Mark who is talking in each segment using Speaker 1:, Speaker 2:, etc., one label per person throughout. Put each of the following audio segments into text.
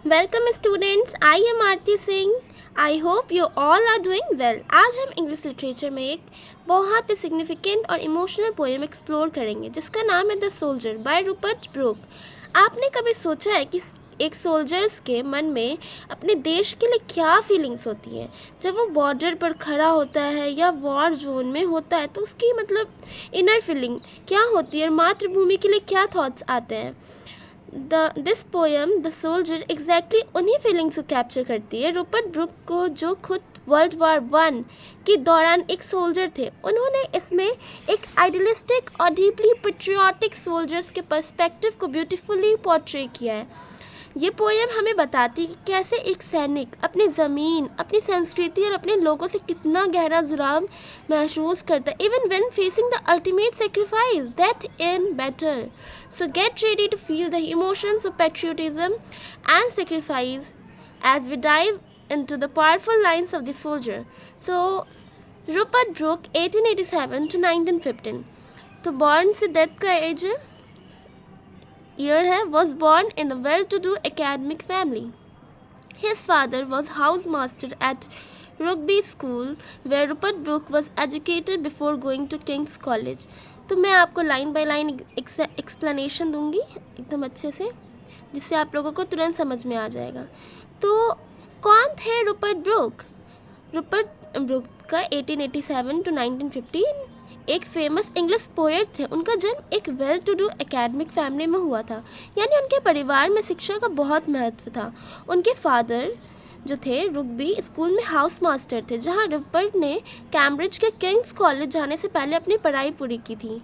Speaker 1: Welcome students, I am Aarti Singh. I hope you all are doing well. आज हम English literature में एक बहुत ही सिग्निफिकेंट और इमोशनल पोएम एक्सप्लोर करेंगे जिसका नाम है the soldier by Rupert Brooke. आपने कभी सोचा है कि एक सोल्जर्स के मन में अपने देश के लिए क्या फीलिंग्स होती हैं जब वो बॉर्डर पर खड़ा होता है या वॉर जोन में होता है, तो उसकी इनर फीलिंग क्या होती है और मातृभूमि के लिए क्या थॉट्स आते हैं। This poem the soldier exactly उन्हीं फीलिंग्स को कैप्चर करती है। रूपर्ट ब्रूक को, जो खुद वर्ल्ड वॉर 1 के दौरान एक सोल्जर थे, उन्होंने इसमें एक आइडियलिस्टिक और डीपली पेट्रियाटिक सोल्जर्स के पर्सपेक्टिव को ब्यूटीफुली पोर्ट्रे किया है। ये पोएम हमें बताती है कि कैसे एक सैनिक अपनी ज़मीन, अपनी संस्कृति और अपने लोगों से कितना गहरा जुड़ाव महसूस करता है, even when facing the ultimate sacrifice that in battle. So get ready to feel the emotions of patriotism and sacrifice as we dive into the powerful lines of the soldier. So, Rupert Brooke 1887 to 1915. तो born से death का as year है, was born in a well-to-do academic family. His father was housemaster at Rugby School, where Rupert Brooke was educated before going to King's College. तो मैं आपको line by line explanation दूंगी एकदम अच्छे से, जिससे आप लोगों को तुरंत समझ में आ जाएगा। तो कौन थे रूपर्ट ब्रूक? रूपर्ट ब्रूक का 1887 to 1915 एक फेमस इंग्लिश पोएट थे। उनका जन्म एक well to do academic family में हुआ था, यानी उनके परिवार में शिक्षा का बहुत महत्व था। उनके फादर जो थे रुग्बी स्कूल में हाउस मास्टर थे, जहां रूपर्ट ने कैम्ब्रिज के किंग्स कॉलेज जाने से पहले अपनी पढ़ाई पूरी की थी।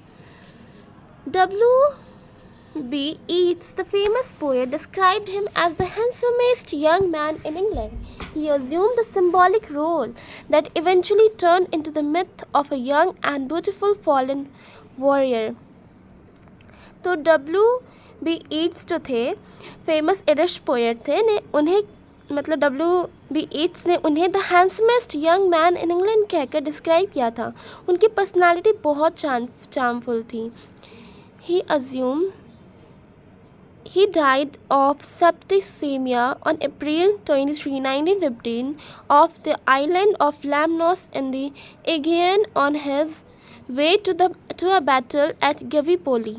Speaker 1: W.B. Yeats, the famous poet, described him as the handsomest young man in England. He assumed the symbolic role that eventually turned into the myth of a young and beautiful fallen warrior. तो W.B. Yeats जो थे famous Irish poet थे, ने उन्हें W.B. Yeats ने उन्हें the हैंडसमेस्ट young man in England कहकर describe किया था। उनकी पर्सनालिटी बहुत चार्मफुल थी। He died of septicemia on April 23, 1915, off the island of Lemnos in the Aegean on his way to a battle at Gallipoli.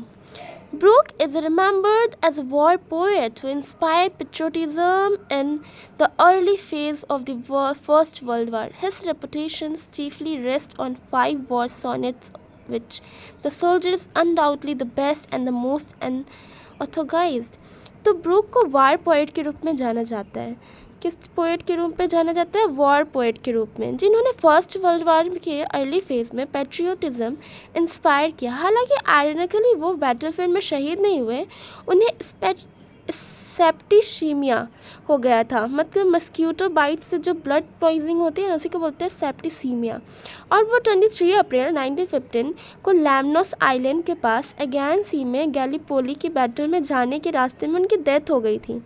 Speaker 1: Brooke is remembered as a war poet who inspired patriotism in the early phase of the First World War. His reputations chiefly rest on 5 war sonnets, which the soldier is undoubtedly the best and the most unorthodoxed. तो Brooke को वार poet के रूप में जाना जाता है। किस poet के रूप में जाना जाता है? वॉर पोएट के रूप में, जिन्होंने फर्स्ट वर्ल्ड वॉर के अर्ली फेज में पेट्रियोटिज्म इंस्पायर किया। हालांकि आयरनिकली वो बैटलफील्ड में शहीद नहीं हुए, उन्हें सेप्टिसीमिया हो गया था। मतलब मस्क्यूटो बाइट से जो ब्लड पॉइजनिंग होती है उसी को बोलते हैं सेप्टिसीमिया। और वो 23 अप्रैल 1915 को लैमनोस आइलैंड के पास एगेन सी में गैलीपोली की बैटल में जाने के रास्ते में उनकी डेथ हो गई थी।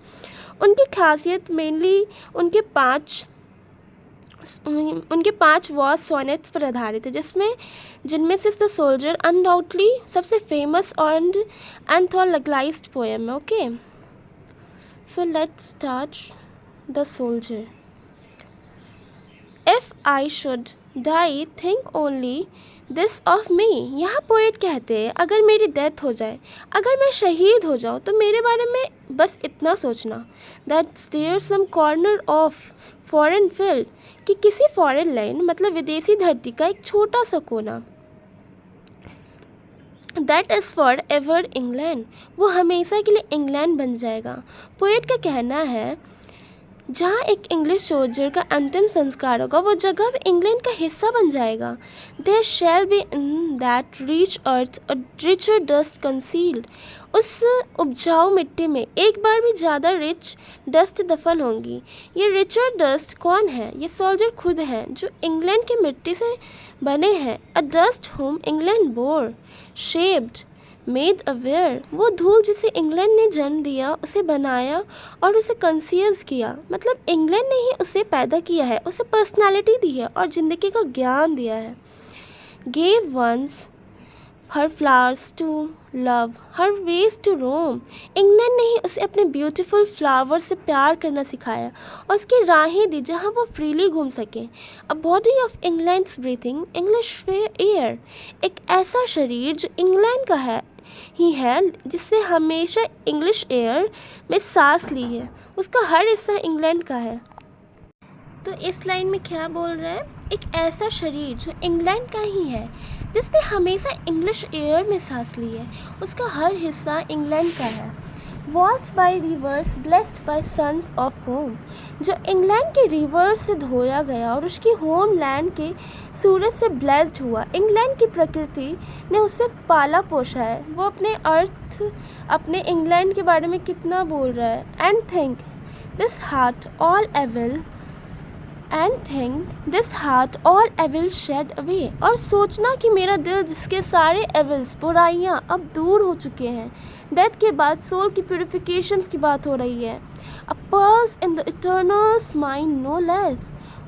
Speaker 1: उनकी खासियत मेनली उनके पाँच वॉर सोनेट्स पर आधारित है, जिनमें से द सोल्जर अनडाउटली सबसे फेमस और एंथोलॉजाइज्ड पोएम है। Okay, so let's start the soldier. If I should die, think only this of me. यहाँ पोएट कहते हैं, अगर मेरी डेथ हो जाए, अगर मैं शहीद हो जाऊँ, तो मेरे बारे में बस इतना सोचना, that there some corner of foreign field, कि किसी फॉरेन लैंड मतलब विदेशी धरती का एक छोटा सा कोना, that is for ever England, वो हमेशा के लिए इंग्लैंड बन जाएगा। पोएट का कहना है जहाँ एक इंग्लिश सोल्जर का अंतिम संस्कार होगा, वो जगह भी इंग्लैंड का हिस्सा बन जाएगा। There shall be in that rich earth a richer dust concealed, उस उपजाऊ मिट्टी में एक बार भी ज़्यादा रिच डस्ट दफन होंगी। ये रिचर डस्ट कौन है? ये सोल्जर खुद हैं, जो इंग्लैंड की मिट्टी से बने हैं। अ dust home England bore shaped made aware, वो धूल जिसे इंग्लैंड ने जन्म दिया, उसे बनाया और उसे कंसीव किया। मतलब इंग्लैंड ने ही उसे पैदा किया है, उसे पर्सनालिटी दी है और ज़िंदगी का ज्ञान दिया है। Gave once her flowers to love, her ways to roam. England ने ही उसे अपने ब्यूटीफुल फ्लावर से प्यार करना सिखाया और उसकी राहें दी जहाँ वो फ्रीली घूम सके। A body of England's breathing English air, एक ऐसा शरीर जो इंग्लैंड का है ही है, जिससे हमेशा इंग्लिश एयर में सांस ली है, उसका हर हिस्सा इंग्लैंड का है। तो इस लाइन में क्या बोल रहा है? एक ऐसा शरीर जो इंग्लैंड का ही है, जिसने हमेशा इंग्लिश एयर में सांस ली है, उसका हर हिस्सा इंग्लैंड का है। Washed by rivers blessed by suns of home, जो इंग्लैंड के रिवर्स से धोया गया और उसकी होम लैंड के सूरज से ब्लेस्ड हुआ। इंग्लैंड की प्रकृति ने उसे पाला पोषा है। वो अपने अर्थ, अपने इंग्लैंड के बारे में कितना बोल रहा है। And think this heart all evil shed away, और सोचना कि मेरा दिल जिसके सारे एविल्स, बुराइयाँ अब दूर हो चुके हैं। डेथ के बाद सोल की प्यूरिफिकेशंस की बात हो रही है। A pulse in the eternal mind no less,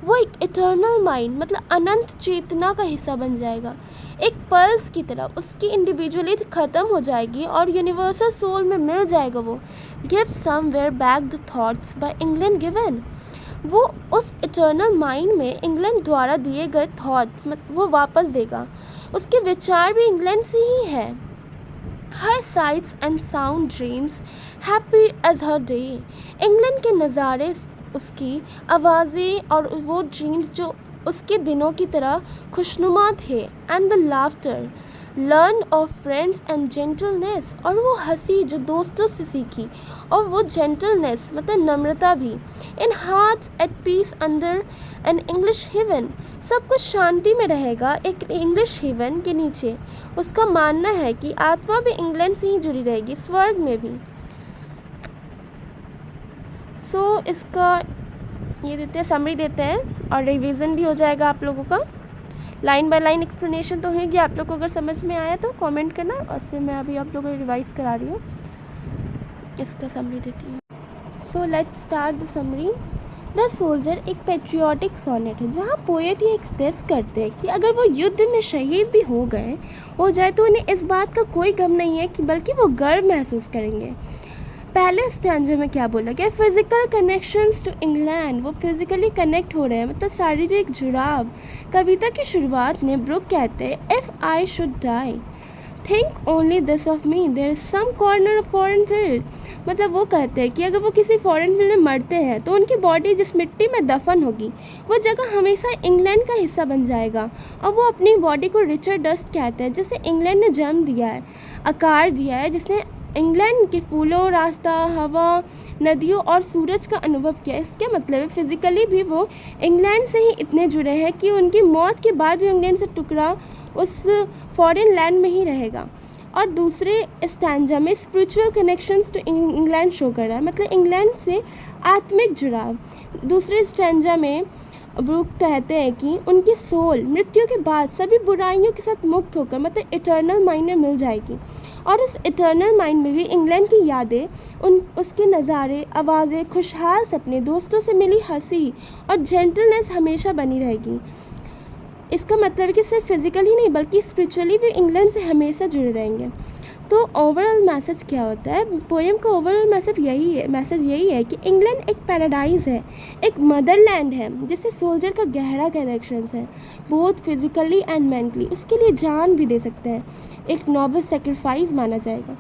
Speaker 1: वो एक इटर्नल माइंड मतलब अनंत चेतना का हिस्सा बन जाएगा। एक पल्स की तरह उसकी इंडिविजुअलिटी ख़त्म हो जाएगी और यूनिवर्सल सोल में मिल जाएगा। वो give somewhere back the thoughts by England given, वो उस इटर्नल माइंड में इंग्लैंड द्वारा दिए गए थॉट्स वो वापस देगा। उसके विचार भी इंग्लैंड से ही है। Her sights and sound dreams happy as her day, England के नज़ारे, उसकी आवाज़ें और वो ड्रीम्स जो उसके दिनों की तरह खुशनुमा थे। And the laughter learn of friends and gentleness, और वो हंसी जो दोस्तों से सीखी, और वो जेंटलनेस मतलब नम्रता भी। In hearts at peace under an English heaven, सब कुछ शांति में रहेगा एक इंग्लिश हेवन के नीचे। उसका मानना है कि आत्मा भी इंग्लैंड से ही जुड़ी रहेगी, स्वर्ग में भी। सो इसका ये देते हैं, समरी देते हैं और रिवीजन भी हो जाएगा आप लोगों का। लाइन बाय लाइन एक्सप्लेनेशन तो होगी। आप लोग को अगर समझ में आया तो कमेंट करना, और से मैं अभी आप लोगों को रिवाइज करा रही हूँ। इसका समरी देती हूँ। So let's start the summary. The soldier एक पेट्रियाटिक सोनेट है जहाँ पोएट ये एक्सप्रेस करते हैं कि अगर वो युद्ध में शहीद भी हो जाए तो उन्हें इस बात का कोई गम नहीं है, कि बल्कि वो गर्व महसूस करेंगे। पहले स्टैंजा में क्या बोला गया? फिजिकल कनेक्शंस टू इंग्लैंड, वो फिजिकली कनेक्ट हो रहे हैं मतलब शारीरिक जुड़ाव। कविता की शुरुआत में ब्रुक कहते हैं if I should die think only this of me there is some corner of foreign field, मतलब वो कहते हैं कि अगर वो किसी फॉरेन फील्ड में मरते हैं तो उनकी बॉडी जिस मिट्टी में दफन होगी वो जगह हमेशा इंग्लैंड का हिस्सा बन जाएगा। और वो अपनी बॉडी को रिचर्ड डस्ट कहते हैं, जिसे इंग्लैंड ने जन्म दिया है, आकार दिया है, जिसने इंग्लैंड के फूलों, रास्ता, हवा, नदियों और सूरज का अनुभव किया। इसके मतलब है फिज़िकली भी वो इंग्लैंड से ही इतने जुड़े हैं कि उनकी मौत के बाद भी इंग्लैंड से टुकड़ा उस फॉरेन लैंड में ही रहेगा। और दूसरे स्टैंजा में spiritual connections to England show कर रहा है, मतलब इंग्लैंड से आत्मिक जुड़ाव। दूसरे स्टैंजा में ब्रूक कहते हैं कि उनकी सोल मृत्यु के बाद सभी बुराइयों के साथ मुक्त होकर मतलब इटर्नल माइंड में मिल जाएगी। और उस इटर्नल माइंड में भी इंग्लैंड की यादें, उसके नज़ारे, आवाज़ें, खुशहाल सपने, दोस्तों से मिली हंसी और जेंटलनेस हमेशा बनी रहेगी। इसका मतलब है कि सिर्फ फिजिकली नहीं बल्कि स्पिरिचुअली भी इंग्लैंड से हमेशा जुड़े रहेंगे। तो ओवरऑल मैसेज क्या होता है? पोएम का ओवरऑल मैसेज यही है कि इंग्लैंड एक पैराडाइज है, एक मदरलैंड है जिससे सोल्जर का गहरा कनेक्शन है, बोथ फिजिकली एंड मेंटली। उसके लिए जान भी दे सकते हैं, एक नोबल सेक्रीफाइस माना जाएगा।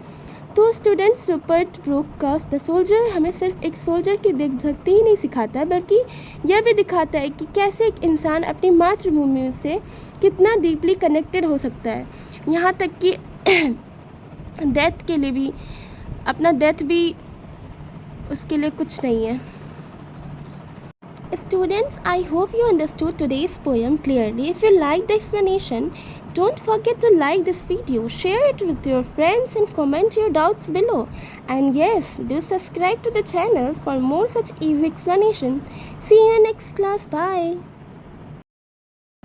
Speaker 1: तो स्टूडेंट्स, रूपर्ट ब्रूक का द सोल्जर हमें सिर्फ एक सोल्जर की देशभक्ति ही नहीं सिखाता है, बल्कि यह भी दिखाता है कि कैसे एक इंसान अपनी मातृभूमि से कितना डीपली कनेक्टेड हो सकता है, यहाँ तक कि डेथ के लिए भी, अपना डेथ भी उसके लिए कुछ नहीं है। Students, I hope you understood today's poem clearly. If you liked the explanation, don't forget to like this video, share it with your friends and comment your doubts below. And yes, do subscribe to the channel for more such easy explanation. See you in next class. Bye.